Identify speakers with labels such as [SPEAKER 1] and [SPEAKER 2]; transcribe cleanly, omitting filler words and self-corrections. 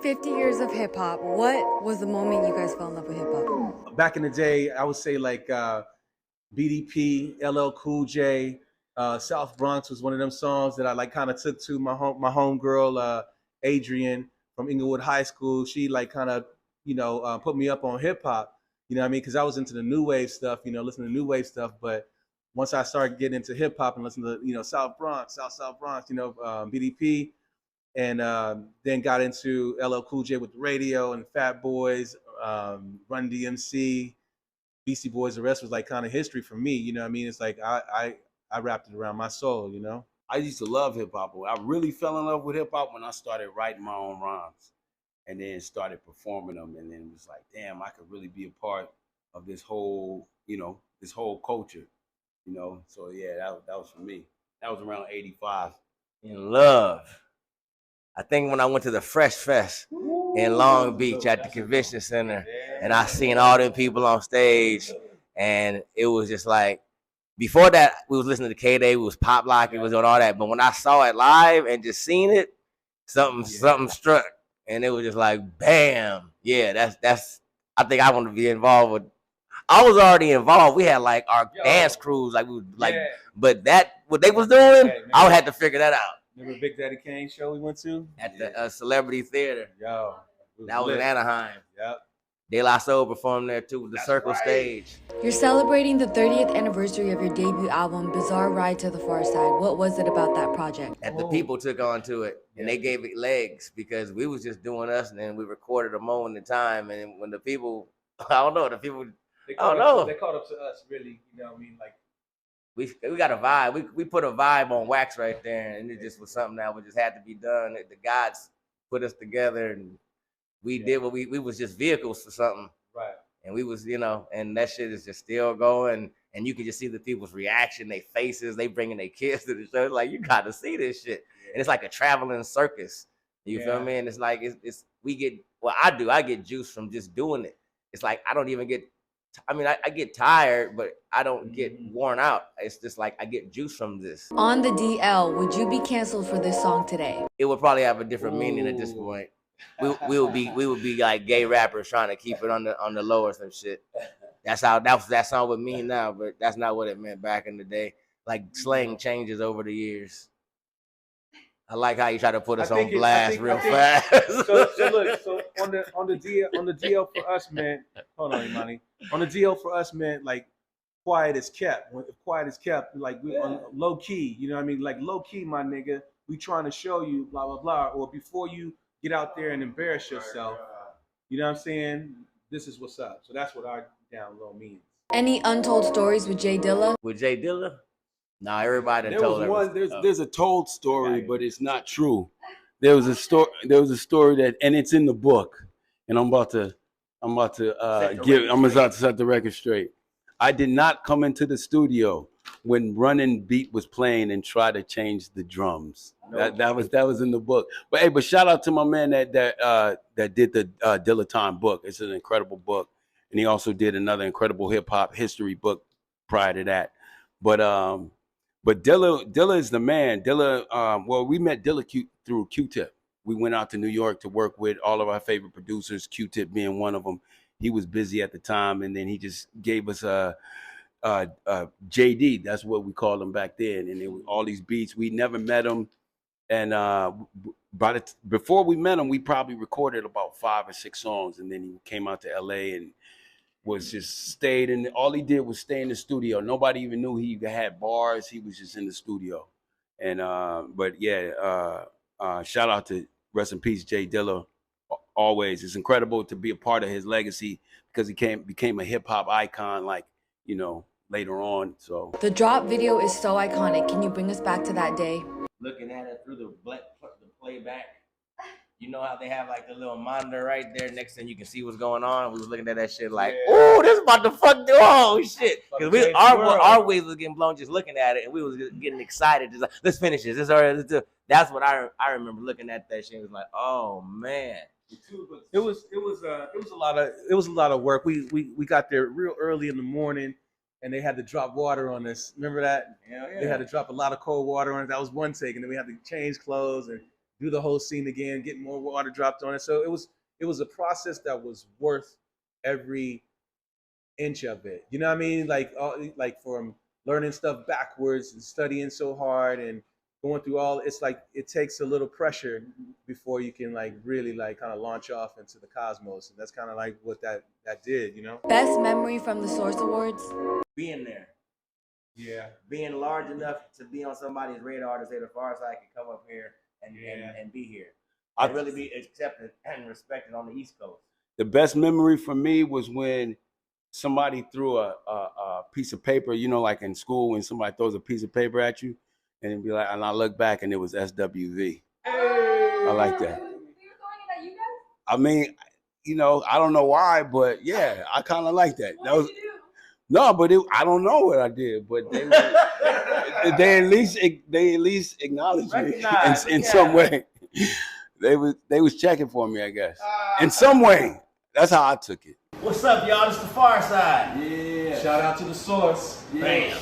[SPEAKER 1] 50 years of hip hop. What was the moment you guys fell in love with hip hop?
[SPEAKER 2] Back in the day, I would say like BDP, LL Cool J, South Bronx was one of them songs that I like kind of took to my home girl Adrian from Inglewood High School. She like kind of put me up on hip hop. You know what I mean? Because I was into the new wave stuff, listening to new wave stuff. But once I started getting into hip hop and listening to South Bronx, South Bronx, BDP, and then got into LL Cool J with the radio and Fat Boys, Run DMC, Beastie Boys. The rest was like kind of history for me. You know what I mean? It's like I wrapped it around my soul.
[SPEAKER 3] I used to love hip hop. I really fell in love with hip hop when I started writing my own rhymes, and then started performing them, and then it was like, damn, I could really be a part of this whole, this whole culture, So yeah, that was for me. That was around '85.
[SPEAKER 4] In love. I think when I went to the Fresh Fest in Long Beach at the convention center, and I seen all them people on stage, and it was just like, before that, we was listening to K-Day, we was pop lock, it was on all that. But when I saw it live and just seen it, something struck, and it was just like, bam, yeah, that's. I think I want to be involved with. I was already involved. We had like our dance crews, like we would, like, but that what they was doing, I had to figure that out.
[SPEAKER 2] Remember Big Daddy Kane show we went to
[SPEAKER 4] at the Celebrity Theater?
[SPEAKER 2] Yo,
[SPEAKER 4] that was in Anaheim.
[SPEAKER 2] Yep.
[SPEAKER 4] De La Soul performed there too with the Circle stage.
[SPEAKER 1] You're celebrating the 30th anniversary of your debut album, Bizarre Ride to the Far Side. What was it about that project?
[SPEAKER 4] That the people took on to it, and they gave it legs, because we was just doing us, and then we recorded a moment in time, and when the people, I don't know, they caught
[SPEAKER 2] up to us, really. You know what I mean? Like,
[SPEAKER 4] we got a vibe. We put a vibe on wax right there, and it just was something that just had to be done. The gods put us together, and we did what we was just vehicles for something.
[SPEAKER 2] Right.
[SPEAKER 4] And we was, and that shit is just still going, and you can just see the people's reaction, their faces, they bringing their kids to the show. It's like, you got to see this shit. And it's like a traveling circus. You feel me? And it's like, I get juice from just doing it. It's like, I don't even get, I get tired, but I don't get worn out. It's just like, I get juice from this.
[SPEAKER 1] On the DL, would you be canceled for this song today?
[SPEAKER 4] It would probably have a different meaning at this point. We would be like gay rappers trying to keep it on the low or some shit. That song would mean now, but that's not what it meant back in the day. Like, slang changes over the years. I like how you try to put us on blast real fast.
[SPEAKER 2] So look, on the DL for us, man. Hold on, Imani. On the DL for us, man, like, quiet is kept. If quiet is kept, like, we on low key. You know what I mean? Like, low key, my nigga. We trying to show you blah blah blah. Or before you get out there and embarrass yourself, you know what I'm saying? This is what's up. So that's what our down low means.
[SPEAKER 1] Any untold stories with J Dilla?
[SPEAKER 4] With J Dilla? Nah, everybody told
[SPEAKER 3] there's a told story, but it's not true. There was a story that, and it's in the book, and I'm about to set the record straight. I did not come into the studio when Running Beat was playing and try to change the drums. That was in the book. But hey, shout out to my man that did the Dilla Time book. It's an incredible book, and he also did another incredible hip hop history book prior to that. But Dilla is the man. Dilla, we met Dilla through Q-Tip. We went out to New York to work with all of our favorite producers, Q-Tip being one of them. He was busy at the time, and then he just gave us JD. That's what we called him back then. And it was all these beats. We never met him, and before we met him, we probably recorded about 5 or 6 songs, and then he came out to LA and was just stayed in. All he did was stay in the studio. Nobody even knew he even had bars. He was just in the studio. And shout out to, rest in peace, J Dilla. Always, it's incredible to be a part of his legacy, because he became a hip hop icon, like, later on. So
[SPEAKER 1] the drop video is so iconic. Can you bring us back to that day?
[SPEAKER 4] Looking at it through the playback, you know how they have like the little monitor right there next to you, you can see what's going on. We was looking at that shit like, oh, this about to fuck, oh shit, because our waves was getting blown just looking at it, and we was getting excited. Just like, let's finish this. That's what I remember looking at that shit. It was like, oh man.
[SPEAKER 2] It was a lot of work. We got there real early in the morning, and they had to drop water on us. Remember that? Yeah. They had to drop a lot of cold water on us. That was one take, and then we had to change clothes, and do the whole scene again, get more water dropped on it. So it was a process that was worth every inch of it. You know what I mean? Like from learning stuff backwards and studying so hard and going through all, it's like it takes a little pressure before you can like really like kind of launch off into the cosmos. And that's kind of like what that did, you know?
[SPEAKER 1] Best memory from the Source Awards?
[SPEAKER 4] Being there.
[SPEAKER 2] Yeah.
[SPEAKER 4] Being large enough to be on somebody's radar to say the Pharcyde can come up here and be here. I really be accepted and respected on the East Coast.
[SPEAKER 3] The best memory for me was when somebody threw a piece of paper, you know, like in school when somebody throws a piece of paper at you, and it'd be like, and I look back and it was SWV. I like that. I mean, you know, I don't know why, but yeah, I kind of like that. That was no, but I don't know what I did, but they at least acknowledged me in some way. They was checking for me, I guess, in some way. That's how I took it.
[SPEAKER 4] What's up, y'all? It's the Pharcyde.
[SPEAKER 2] Yeah. Shout out to the Source.
[SPEAKER 4] Bam.